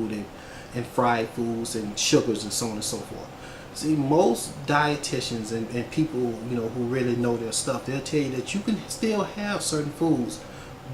food and fried foods and sugars and so on and so forth. See, most dietitians and people, you know, who really know their stuff, they'll tell you that you can still have certain foods,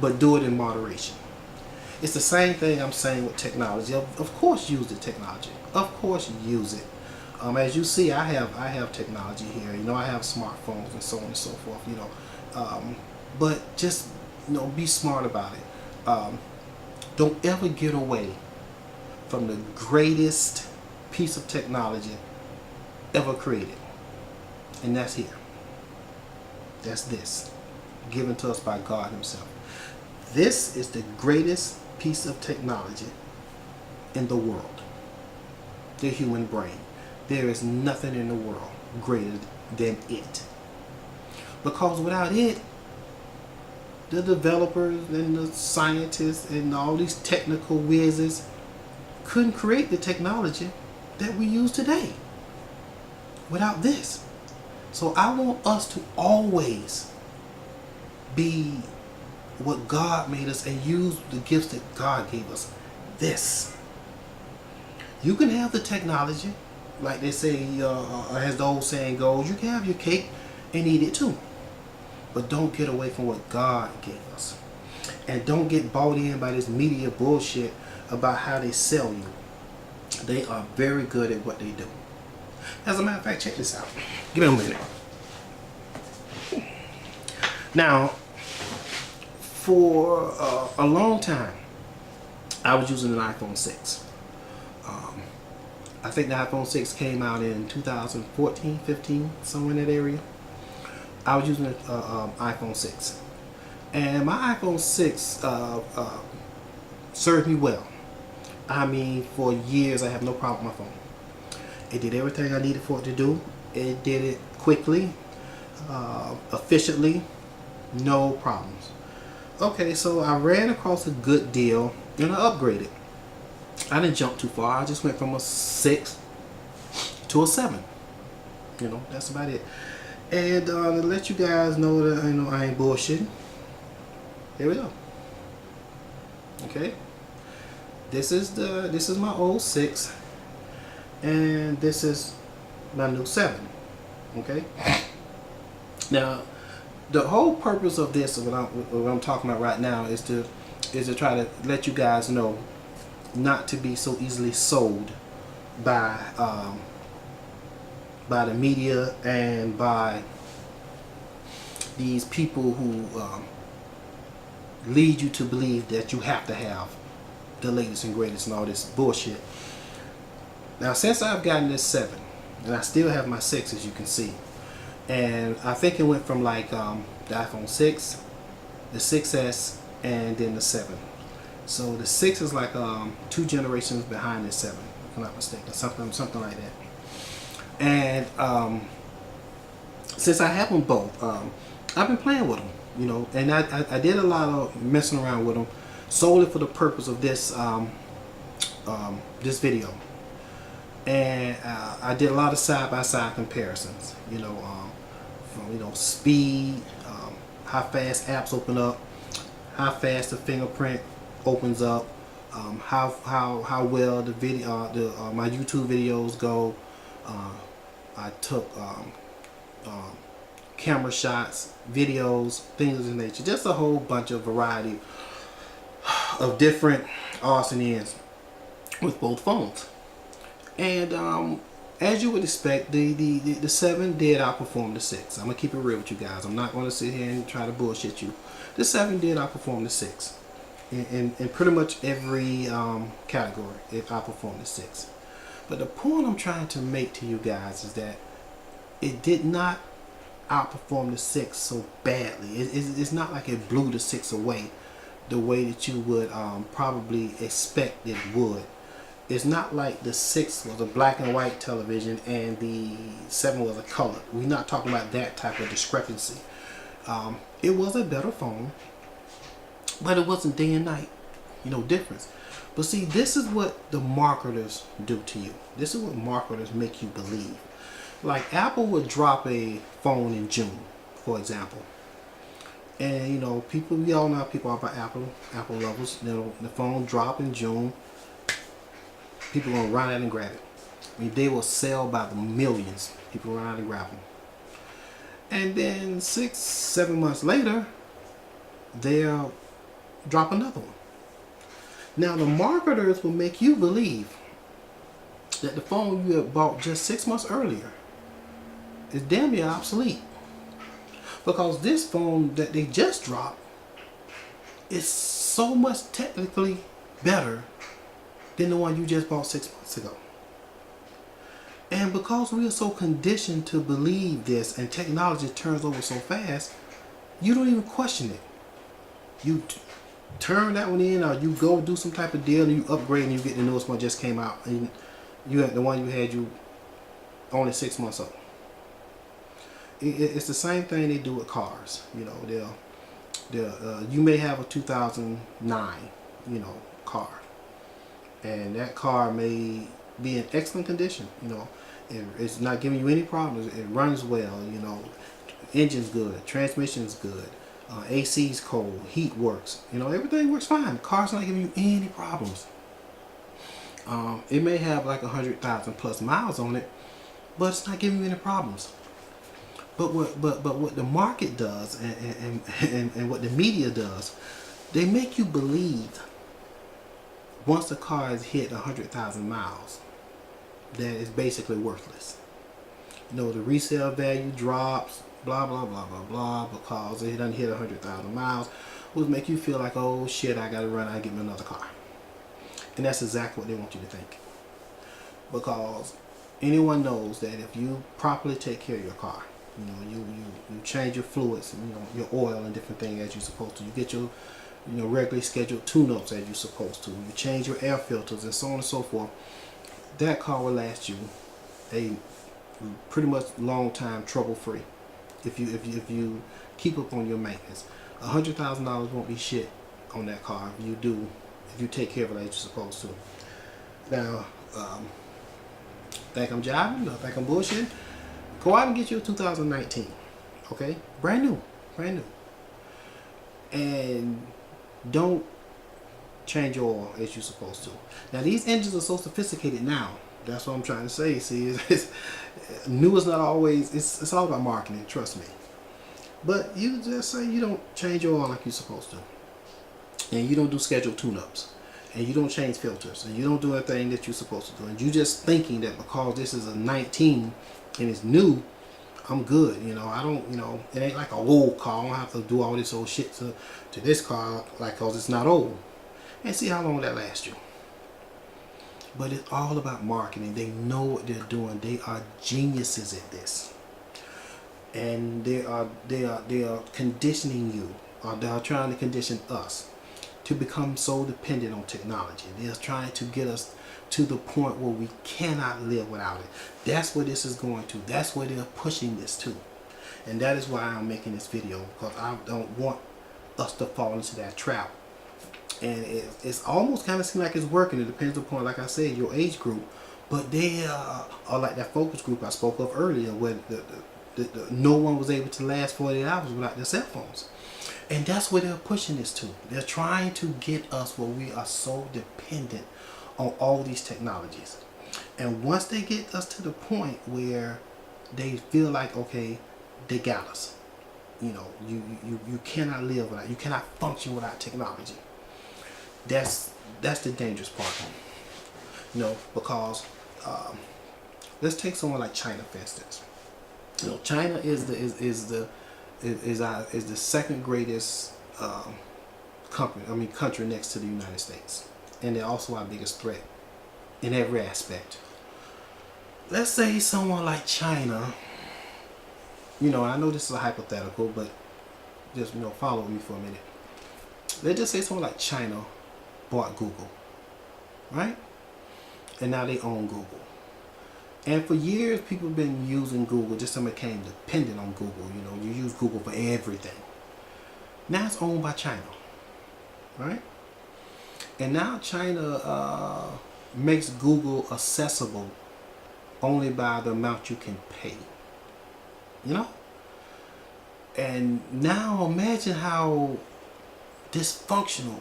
but do it in moderation. It's the same thing I'm saying with technology. Of course, use the technology. Of course, use it. As you see, I have technology here. You know, I have smartphones and so on and so forth. You know, but just, you know, be smart about it. Don't ever get away from the greatest piece of technology ever created, and that's here. That's this, given to us by God Himself. This is the greatest piece of technology in the world, the human brain. There is nothing in the world greater than it, because without it, the developers and the scientists and all these technical whizzes couldn't create the technology that we use today without this. So I want us to always be what God made us and use the gifts that God gave us. This. You can have the technology, like they say, as the old saying goes, you can have your cake and eat it too. But don't get away from what God gave us. And don't get bought in by this media bullshit about how they sell you. They are very good at what they do. As a matter of fact, check this out. Give me a minute. Now, for a long time, I was using an iPhone 6. I think the iPhone 6 came out in 2014, 15, somewhere in that area. I was using an iPhone 6. And my iPhone 6 served me well. I mean, for years, I have no problem with my phone. It did everything I needed for it to do. It did it quickly, efficiently, no problems. Okay, so I ran across a good deal and I upgraded. I didn't jump too far. I just went from a 6 to a 7. You know, that's about it. And to let you guys know that I ain't bullshitting. Here we go. Okay. This is my old 6, and this is my new 7. Okay. Now, the whole purpose of this, what I'm talking about right now, is to try to let you guys know not to be so easily sold by the media and by these people who lead you to believe that you have to have the latest and greatest and all this bullshit. Now, since I've gotten this 7, and I still have my 6, as you can see, and I think it went from like the iPhone 6, the 6S, and then the 7. So the 6 is like 2 generations behind the 7, if I'm not mistaken, something like that. And since I have them both, I've been playing with them, you know, and I did a lot of messing around with them solely for the purpose of this this video. And I did a lot of side-by-side comparisons, you know, from speed, how fast apps open up, how fast the fingerprint opens up, how well the video, my YouTube videos go. I took camera shots, videos, things of the nature, just a whole bunch of variety of different odds and ends with both phones. And as you would expect, the 7 did outperform the 6. I'm gonna keep it real with you guys. I'm not gonna sit here and try to bullshit you. The 7 did outperform the 6 in pretty much every category. It outperformed the 6. But the point I'm trying to make to you guys is that it did not outperform the 6 so badly. It's not like it blew the 6 away the way that you would probably expect it would. It's not like the 6 was a black and white television and the 7 was a color. We're not talking about that type of discrepancy. It was a better phone, but it wasn't day and night, difference. But see, this is what the marketers do to you. This is what marketers make you believe. Like Apple would drop a phone in June, for example. And we all know how people are about Apple lovers. The phone drop in June. People gonna run out and grab it. I mean, they will sell by the millions. People run out and grab them. And then 6, 7 months later, they'll drop another one. Now the marketers will make you believe that the phone you had bought just 6 months earlier is damn near obsolete. Because this phone that they just dropped is so much technically better than the one you just bought 6 months ago. And because we are so conditioned to believe this, and technology turns over so fast, you don't even question it. You turn that one in, or you go do some type of deal and you upgrade and you get the newest one just came out, and you had the one you had you only 6 months old. It's the same thing they do with cars. You know, you may have a 2009, you know, car, and that car may be in excellent condition. You know, it's not giving you any problems. It runs well. You know, engine's good, transmission's good, AC's cold, heat works. You know, everything works fine. The car's not giving you any problems. It may have like 100,000 plus miles on it, but it's not giving you any problems. But what the market does and what the media does, they make you believe once the car has hit 100,000 miles that it's basically worthless. You know, the resale value drops, blah blah blah blah blah, because it doesn't hit 100,000 miles, will make you feel like, oh shit, I gotta run out and get me another car. And that's exactly what they want you to think. Because anyone knows that if you properly take care of your car, you know, you change your fluids, you know, your oil and different things as you're supposed to. You get your, you know, regularly scheduled tune-ups as you're supposed to. You change your air filters and so on and so forth. That car will last you a pretty much long time, trouble-free. If you keep up on your maintenance, $100,000 won't be shit on that car if you take care of it as you're supposed to. Now, think I'm jiving? I think I'm bullshitting? Go out and get you a 2019, okay? Brand new. And don't change your oil as you're supposed to. Now, these engines are so sophisticated now. That's what I'm trying to say. See, new is not always, it's all about marketing, trust me. But you just say you don't change your oil like you're supposed to. And you don't do scheduled tune-ups. And you don't change filters. And you don't do anything that you're supposed to do. And you just thinking that because this is a 19 and it's new, I'm good. You know, I don't, you know, it ain't like an old car. I don't have to do all this old shit to this car, like, cause it's not old. And see how long that lasts you. But it's all about marketing. They know what they're doing. They are geniuses at this. And they are conditioning you, or they are trying to condition us to become so dependent on technology. They're trying to get us to the point where we cannot live without it. That's where this is going to. That's where they're pushing this to. And that is why I'm making this video, because I don't want us to fall into that trap. And it's almost kind of seems like it's working. It depends upon, like I said, your age group. But they are like that focus group I spoke of earlier, where no one was able to last 48 hours without their cell phones. And that's where they're pushing this to. They're trying to get us where we are so dependent on all these technologies. And once they get us to the point where they feel like, okay, they got us. You know, you cannot live without, you cannot function without technology. That's the dangerous part. You know, because let's take someone like China, for instance. You know, China is the second greatest country next to the United States, and they're also our biggest threat in every aspect. Let's say someone like China, you know, I know this is a hypothetical, but just, you know, follow me for a minute. Let's just say someone like China bought Google, right? And now they own Google. And for years, people have been using Google, just some became dependent on Google. You know, you use Google for everything. Now it's owned by China, right? And now China makes Google accessible only by the amount you can pay. You know? And now imagine how dysfunctional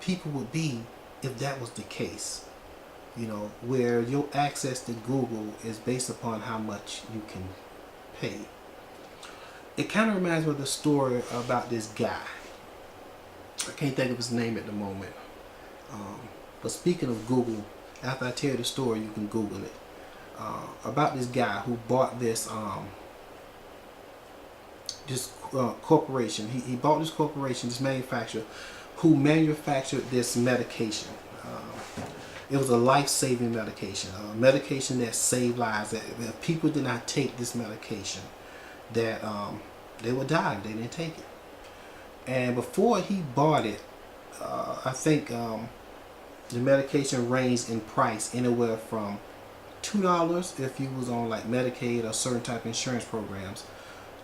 people would be if that was the case. where your access to Google is based upon how much you can pay. It kind of reminds me of the story about this guy. I can't think of his name at the moment. But speaking of Google, after I tell you the story, you can Google it. About this guy who bought this corporation. He bought this corporation, this manufacturer, who manufactured this medication. It was a life-saving medication, a medication that saved lives. That if people did not take this medication, that they would die if they didn't take it. And before he bought it, I think the medication ranged in price anywhere from $2 if you was on like Medicaid or certain type of insurance programs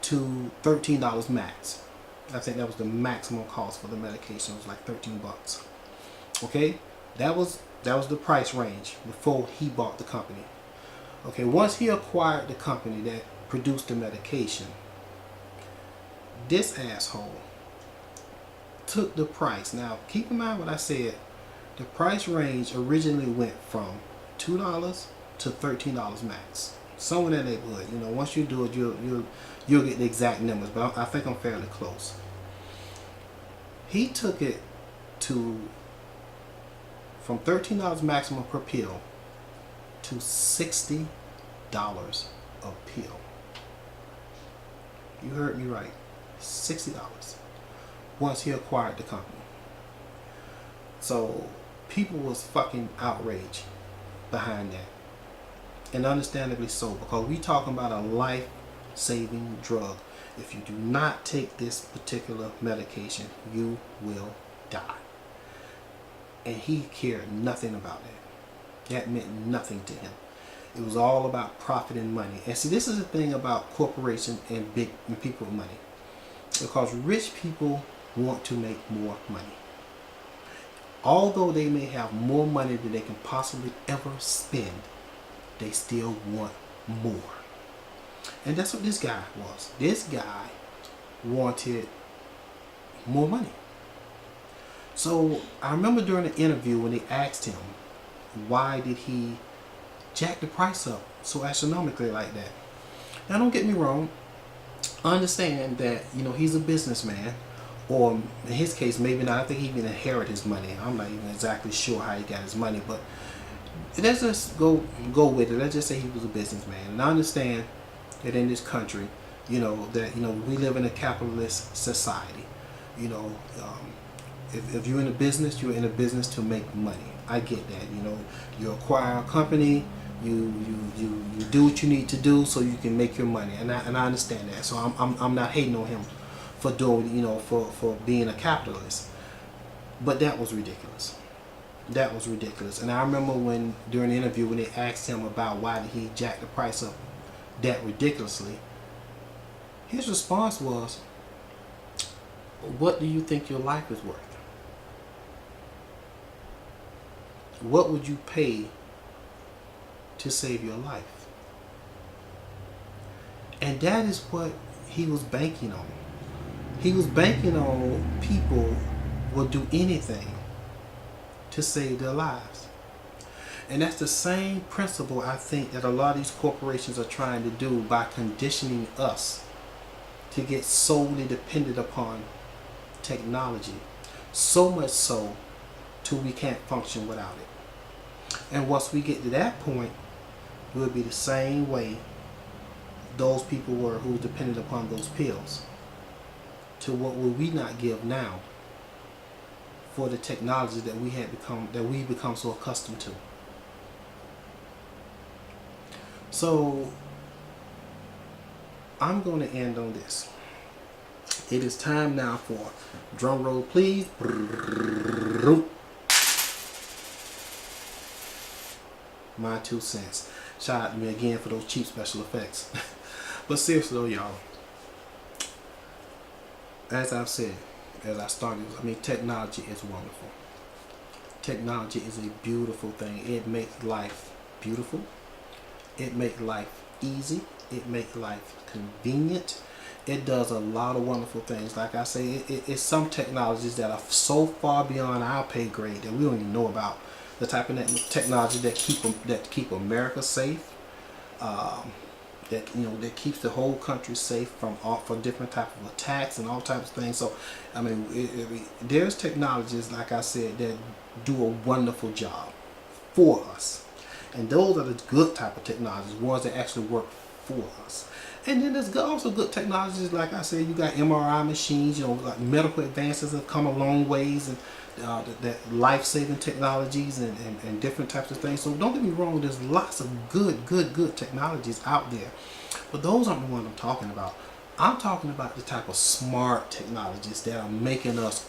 to $13 max. I think that was the maximum cost for the medication. It was like $13. Okay, that was the price range before he bought the company. Okay, once he acquired the company that produced the medication, this asshole took the price. Now, keep in mind what I said. The price range originally went from $2 to $13 max. Somewhere in that neighborhood. Once you do it, you'll get the exact numbers. But I think I'm fairly close. He took it from $13 maximum per pill to $60 a pill. You heard me right. $60 once he acquired the company. So people was fucking outraged behind that. And understandably so, because we talking about a life-saving drug. If you do not take this particular medication, you will die. And he cared nothing about that. That meant nothing to him. It was all about profit and money. And see, this is the thing about corporations and people with money. Because rich people want to make more money. Although they may have more money than they can possibly ever spend, they still want more. And that's what this guy was. This guy wanted more money. So I remember during the interview when they asked him why did he jack the price up so astronomically like that. Now don't get me wrong. I understand that he's a businessman, or in his case maybe not. I think he even inherited his money. I'm not even exactly sure how he got his money, but let's just go with it. Let's just say he was a businessman. And I understand that in this country, that we live in a capitalist society. If you're in a business, you're in a business to make money. I get that. You acquire a company, you do what you need to do so you can make your money, and I understand that. So I'm not hating on him for doing for being a capitalist, but that was ridiculous. That was ridiculous. And I remember during the interview when they asked him about why did he jack the price up that ridiculously, his response was, what do you think your life is worth? What would you pay to save your life? And that is what he was banking on. He was banking on people will do anything to save their lives. And that's the same principle I think that a lot of these corporations are trying to do by conditioning us to get solely dependent upon technology. So much so till we can't function without it. And once we get to that point, we'll be the same way those people were who depended upon those pills. To what will we not give now for the technology that we become so accustomed to. So I'm going to end on this. It is time now for drum roll, please. My 2 cents. Shout out to me again for those cheap special effects. But seriously though, y'all, as I've said, as I started, technology is wonderful. Technology is a beautiful thing. It makes life beautiful. It makes life easy. It makes life convenient. It does a lot of wonderful things. Like I say, it's some technologies that are so far beyond our pay grade that we don't even know about. the type of technology that keep America safe, that that keeps the whole country safe from different types of attacks and all types of things. So I mean, there's technologies, like I said, that do a wonderful job for us, and those are the good type of technologies, ones that actually work for us. And then there's also good technologies, like I said, you got MRI machines, like medical advances have come a long ways, and that life-saving technologies and different types of things. So don't get me wrong, there's lots of good technologies out there, but those aren't the ones I'm talking about. I'm talking about the type of smart technologies that are making us,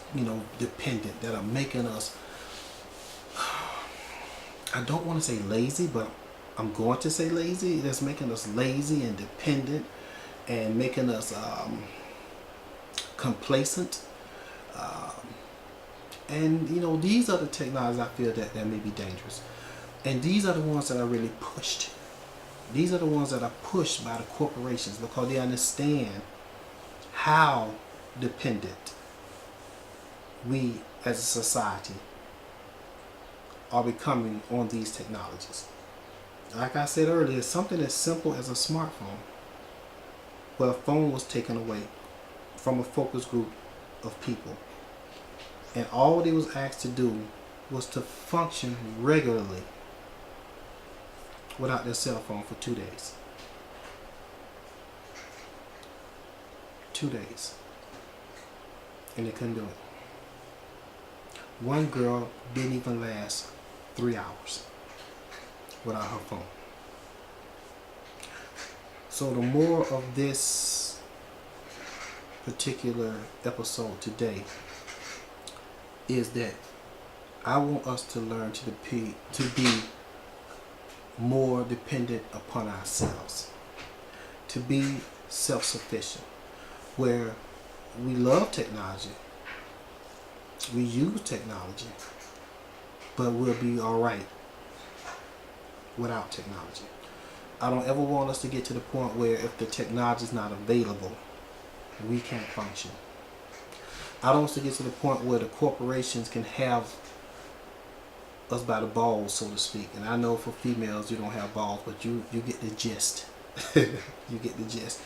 dependent, that are making us, I don't want to say lazy, but I'm going to say lazy. That's making us lazy and dependent, and making us complacent. And these are the technologies I feel that may be dangerous. And these are the ones that are really pushed. These are the ones that are pushed by the corporations, because they understand how dependent we as a society are becoming on these technologies. Like I said earlier, something as simple as a smartphone, where a phone was taken away from a focus group of people, and all they was asked to do was to function regularly without their cell phone for 2 days. 2 days. And they couldn't do it. One girl didn't even last 3 hours without her phone. So the more of this particular episode today is that I want us to learn to be more dependent upon ourselves, to be self-sufficient, where we love technology, we use technology, but we'll be all right without technology. I don't ever want us to get to the point where if the technology is not available, we can't function. I don't want us to get to the point where the corporations can have us by the balls, so to speak. And I know for females you don't have balls, but you get the gist. You get the gist.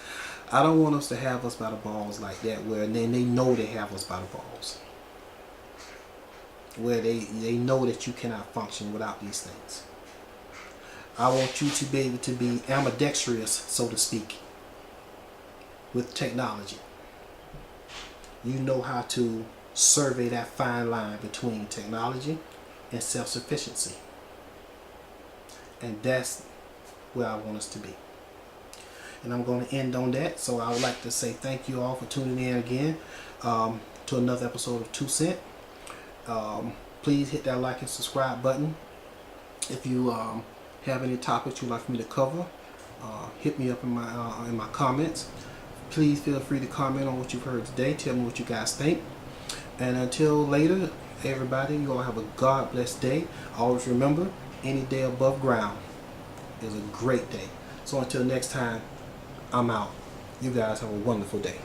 I don't want us to have us by the balls like that, where then they know they have us by the balls, where they know that you cannot function without these things. I want you to be able to be ambidextrous, so to speak, with technology. You know how to survey that fine line between technology and self-sufficiency. And that's where I want us to be. And I'm going to end on that. So I would like to say thank you all for tuning in again to another episode of 2 Cent. Please hit that like and subscribe button. If you have any topics you'd like for me to cover, hit me up in my comments. Please feel free to comment on what you've heard today. Tell me what you guys think. And until later, everybody, you all have a God bless day. Always remember, any day above ground is a great day. So until next time, I'm out. You guys have a wonderful day.